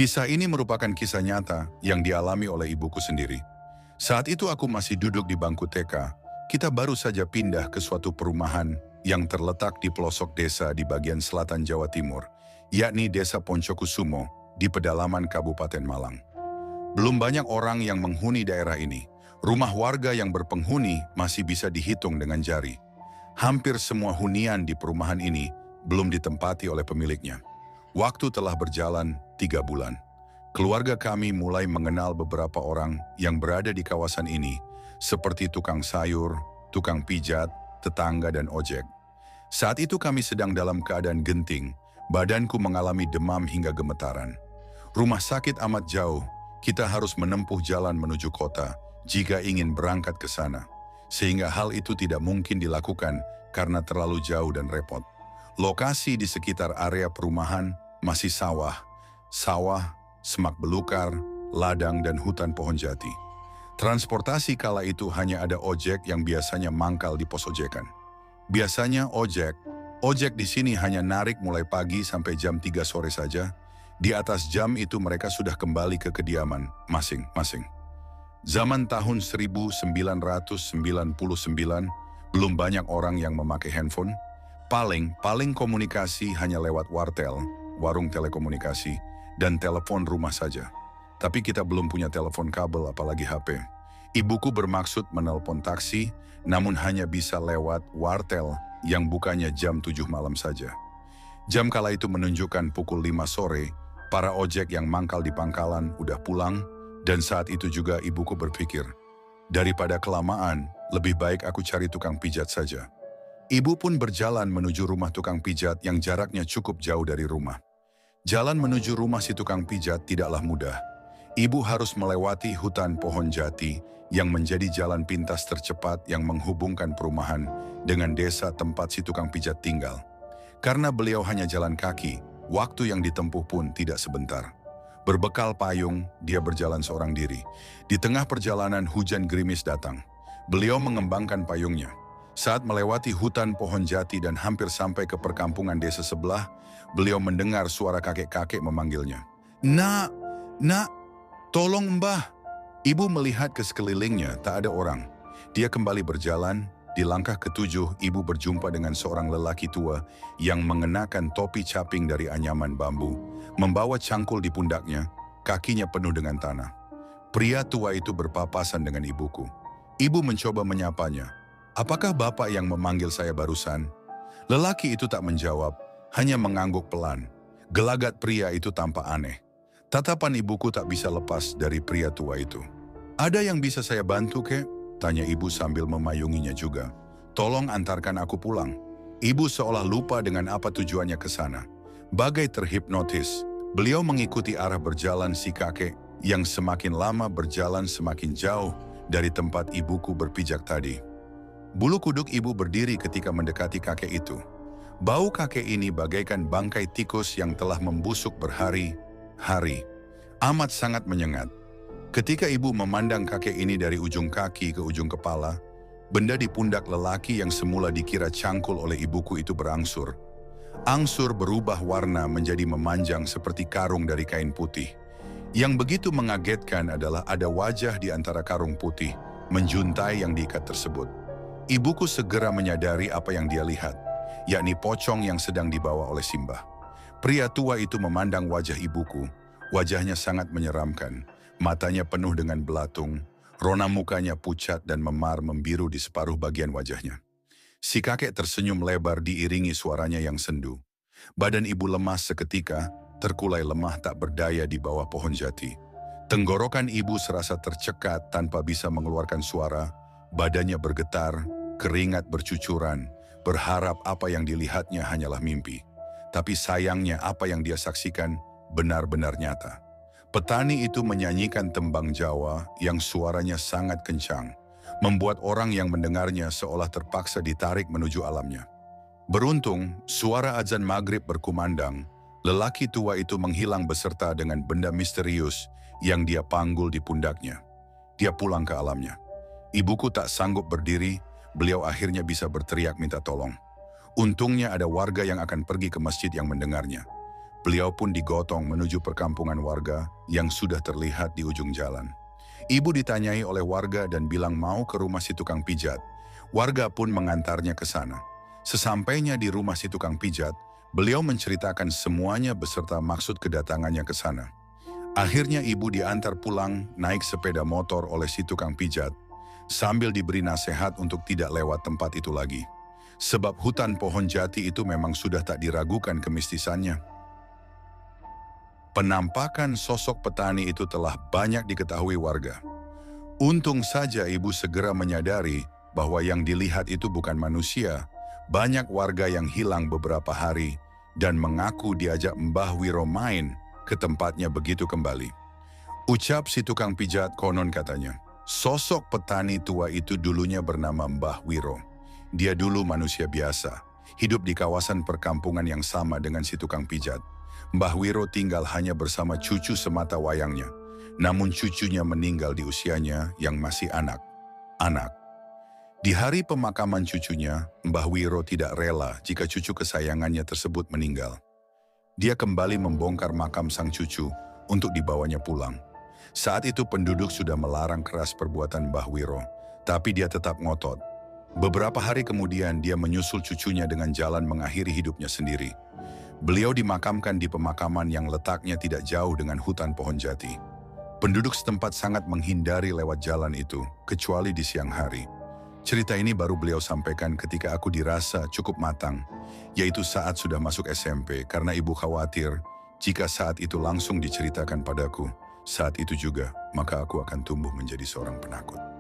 Kisah ini merupakan kisah nyata yang dialami oleh ibuku sendiri. Saat itu aku masih duduk di bangku TK. Kita baru saja pindah ke suatu perumahan yang terletak di pelosok desa di bagian selatan Jawa Timur, yakni Desa Poncokusumo di pedalaman Kabupaten Malang. Belum banyak orang yang menghuni daerah ini. Rumah warga yang berpenghuni masih bisa dihitung dengan jari. Hampir semua hunian di perumahan ini belum ditempati oleh pemiliknya. Waktu telah berjalan 3 bulan. Keluarga kami mulai mengenal beberapa orang yang berada di kawasan ini, seperti tukang sayur, tukang pijat, tetangga, dan ojek. Saat itu kami sedang dalam keadaan genting, badanku mengalami demam hingga gemetaran. Rumah sakit amat jauh, kita harus menempuh jalan menuju kota jika ingin berangkat ke sana. Sehingga hal itu tidak mungkin dilakukan karena terlalu jauh dan repot. Lokasi di sekitar area perumahan masih sawah, semak belukar, ladang, dan hutan pohon jati. Transportasi kala itu hanya ada ojek yang biasanya mangkal di pos ojekan. Biasanya ojek di sini hanya narik mulai pagi sampai jam 3 sore saja. Di atas jam itu mereka sudah kembali ke kediaman masing-masing. Zaman tahun 1999, belum banyak orang yang memakai handphone. Paling komunikasi hanya lewat wartel, warung telekomunikasi, dan telepon rumah saja. Tapi kita belum punya telepon kabel apalagi HP. Ibuku bermaksud menelpon taksi, namun hanya bisa lewat wartel yang bukanya jam 7 malam saja. Jam kala itu menunjukkan pukul 5 sore, para ojek yang mangkal di pangkalan udah pulang, dan saat itu juga ibuku berpikir, daripada kelamaan, lebih baik aku cari tukang pijat saja. Ibu pun berjalan menuju rumah tukang pijat yang jaraknya cukup jauh dari rumah. Jalan menuju rumah si tukang pijat tidaklah mudah. Ibu harus melewati hutan pohon jati yang menjadi jalan pintas tercepat yang menghubungkan perumahan dengan desa tempat si tukang pijat tinggal. Karena beliau hanya jalan kaki, waktu yang ditempuh pun tidak sebentar. Berbekal payung, dia berjalan seorang diri. Di tengah perjalanan hujan gerimis datang. Beliau mengembangkan payungnya. Saat melewati hutan pohon jati dan hampir sampai ke perkampungan desa sebelah, beliau mendengar suara kakek-kakek memanggilnya. Nak, tolong mbah. Ibu melihat ke sekelilingnya, tak ada orang. Dia kembali berjalan. Di langkah ke-7, ibu berjumpa dengan seorang lelaki tua yang mengenakan topi caping dari anyaman bambu, membawa cangkul di pundaknya, kakinya penuh dengan tanah. Pria tua itu berpapasan dengan ibuku. Ibu mencoba menyapanya. Apakah bapak yang memanggil saya barusan? Lelaki itu tak menjawab, hanya mengangguk pelan. Gelagat pria itu tampak aneh. Tatapan ibuku tak bisa lepas dari pria tua itu. Ada yang bisa saya bantu, kek? Tanya ibu sambil memayunginya juga. Tolong antarkan aku pulang. Ibu seolah lupa dengan apa tujuannya ke sana. Bagai terhipnotis, beliau mengikuti arah berjalan si kakek yang semakin lama berjalan semakin jauh dari tempat ibuku berpijak tadi. Bulu kuduk ibu berdiri ketika mendekati kakek itu. Bau kakek ini bagaikan bangkai tikus yang telah membusuk berhari-hari. Amat sangat menyengat. Ketika ibu memandang kakek ini dari ujung kaki ke ujung kepala, benda di pundak lelaki yang semula dikira cangkul oleh ibuku itu berangsur. Angsur berubah warna menjadi memanjang seperti karung dari kain putih. Yang begitu mengagetkan adalah ada wajah di antara karung putih, menjuntai yang diikat tersebut. Ibuku segera menyadari apa yang dia lihat, yakni pocong yang sedang dibawa oleh Simbah. Pria tua itu memandang wajah ibuku, wajahnya sangat menyeramkan. Matanya penuh dengan belatung, rona mukanya pucat dan memar membiru di separuh bagian wajahnya. Si kakek tersenyum lebar diiringi suaranya yang sendu. Badan ibu lemas seketika, terkulai lemah tak berdaya di bawah pohon jati. Tenggorokan ibu serasa tercekat tanpa bisa mengeluarkan suara, badannya bergetar, keringat bercucuran, berharap apa yang dilihatnya hanyalah mimpi. Tapi sayangnya apa yang dia saksikan benar-benar nyata. Petani itu menyanyikan tembang Jawa yang suaranya sangat kencang, membuat orang yang mendengarnya seolah terpaksa ditarik menuju alamnya. Beruntung, suara azan maghrib berkumandang, lelaki tua itu menghilang beserta dengan benda misterius yang dia panggul di pundaknya. Dia pulang ke alamnya. Ibuku tak sanggup berdiri, beliau akhirnya bisa berteriak minta tolong. Untungnya ada warga yang akan pergi ke masjid yang mendengarnya. Beliau pun digotong menuju perkampungan warga yang sudah terlihat di ujung jalan. Ibu ditanyai oleh warga dan bilang mau ke rumah si tukang pijat. Warga pun mengantarnya ke sana. Sesampainya di rumah si tukang pijat, beliau menceritakan semuanya beserta maksud kedatangannya ke sana. Akhirnya ibu diantar pulang naik sepeda motor oleh si tukang pijat, sambil diberi nasihat untuk tidak lewat tempat itu lagi. Sebab hutan pohon jati itu memang sudah tak diragukan kemistisannya. Penampakan sosok petani itu telah banyak diketahui warga. Untung saja ibu segera menyadari bahwa yang dilihat itu bukan manusia. Banyak warga yang hilang beberapa hari dan mengaku diajak Mbah Wiro main ke tempatnya begitu kembali. Ucap si tukang pijat konon katanya, sosok petani tua itu dulunya bernama Mbah Wiro. Dia dulu manusia biasa, hidup di kawasan perkampungan yang sama dengan si tukang pijat. Mbah Wiro tinggal hanya bersama cucu semata wayangnya, namun cucunya meninggal di usianya yang masih anak-anak. Di hari pemakaman cucunya, Mbah Wiro tidak rela jika cucu kesayangannya tersebut meninggal. Dia kembali membongkar makam sang cucu untuk dibawanya pulang. Saat itu penduduk sudah melarang keras perbuatan Mbah Wiro, tapi dia tetap ngotot. Beberapa hari kemudian dia menyusul cucunya dengan jalan mengakhiri hidupnya sendiri. Beliau dimakamkan di pemakaman yang letaknya tidak jauh dengan hutan pohon jati. Penduduk setempat sangat menghindari lewat jalan itu, kecuali di siang hari. Cerita ini baru beliau sampaikan ketika aku dirasa cukup matang, yaitu saat sudah masuk SMP karena ibu khawatir jika saat itu langsung diceritakan padaku. Saat itu juga, maka aku akan tumbuh menjadi seorang penakut.